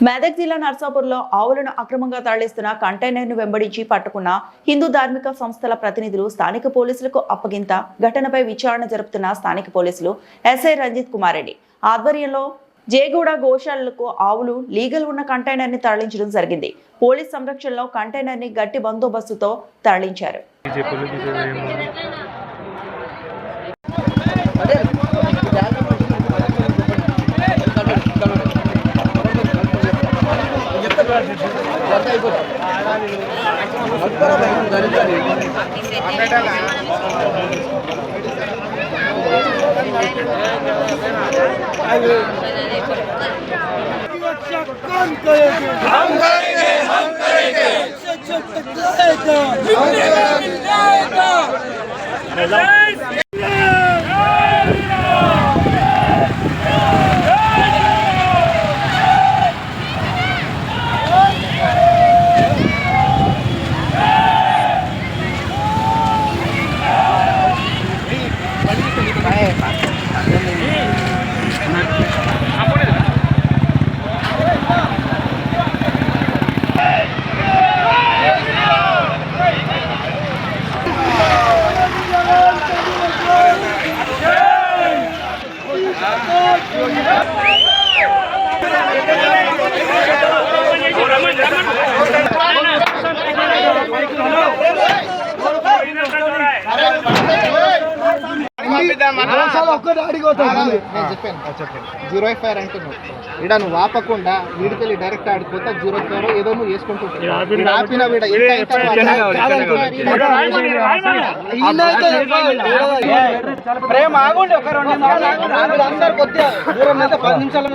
మెదక్ జిల్లా నర్సాపూర్లో ఆవులను అక్రమంగా తరలిస్తున్న కంటైనర్ను వెంబడించి పట్టుకున్న హిందూ ధార్మిక సంస్థల ప్రతినిధులు స్థానిక పోలీసులకు అప్పగింత ఘటనపై విచారణ జరుపుతున్న స్థానిక పోలీసులు ఎస్ఐ రంజిత్ కుమార్ రెడ్డి ఆధ్వర్యంలో జేగూడ గోశాలకు ఆవులు లీగల్ ఉన్న కంటైనర్ ని తరలించడం జరిగింది. పోలీస్ సంరక్షణలో కంటైనర్ ని గట్టి బందోబస్తుతో తరలించారు. జీరో ఎఫ్ఐఆర్ అంటే ఇక్కడ నువ్వు ఆపకుండా వీడికెళ్ళి డైరెక్ట్ ఆడిపోతా జీరో ఎఫ్ఐఆర్ ఏదో నువ్వు వేసుకుంటుంటావు. ఆపిన వీడ ప్రేమ ఆగుండి ఒక 2 నిమిషాలు అందరు కొద్దిగా దూరం అయితే 10 నిమిషాల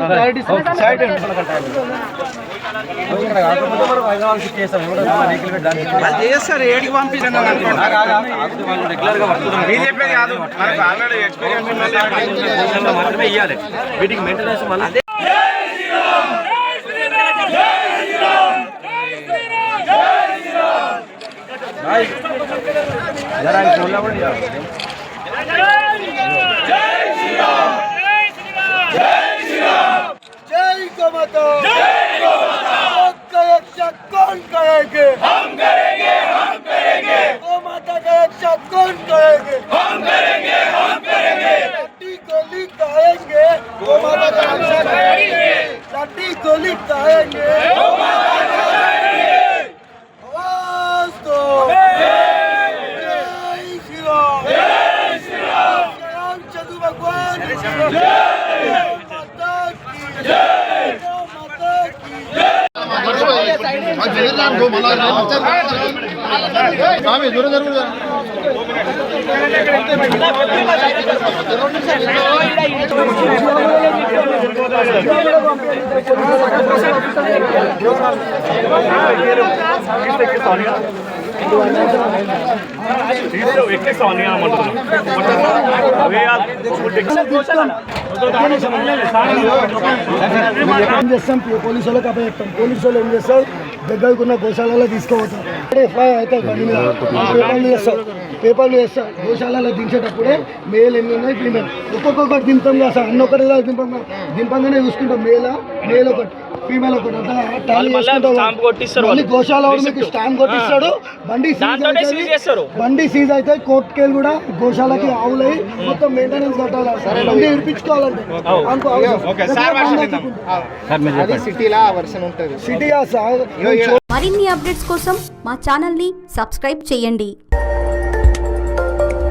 చేస్తారు. ఏడికి పంపించాను మాత్రమే ఇవ్వాలి వీటికి మెయింటెనెన్స్ మళ్ళీ कौन करेंगे हम करेंगे हम करेंगे गौ माता का रक्षा कौन करेंगे हम करेंगे हम करेंगे लट्टी गोली खाएंगे गौ माता का रक्षा करेंगे लट्टी गोली खाएंगे गौ माता का रक्षा करेंगे आवाज दो जय श्री राम जय श्री राम रामचंद्र भगवान जय माता की जय गौ माता की जय పోలీసు వాళ్ళకి అప్పచెప్తాం. పోలీసు వాళ్ళు ఏం చేస్తారు, దగ్గరకున్న గోశాలలో తీసుకోపోతారు. ఎఫ్ఐఆర్ అయితే పేపర్లు చేస్తారు. గోశాలలో దించేటప్పుడే మేల్ ఎన్ని ఉన్నాయి, ఫీమేల్ ఒక్కొక్కటి దింపాం కదా సార్, అన్నొకటి దింపంగానే చూసుకుంటాం. మేల్ ఒకటి ఫీమేల్ ఒకటి అంతా మళ్ళీ గోశాల మీకు స్టాంప్ కొట్టిస్తాడు. బండి సీజ్ అయితే కోర్టుకెళ్ళి కూడా గోశాలకి ఆవులై మొత్తం మెయింటెనెన్స్ కట్టాలి. బండి విడిపించుకోవాలంటే సిటీయా సార్. మరిన్ని అప్డేట్స్ కోసం మా ఛానల్ని సబ్స్క్రైబ్ చేయండి.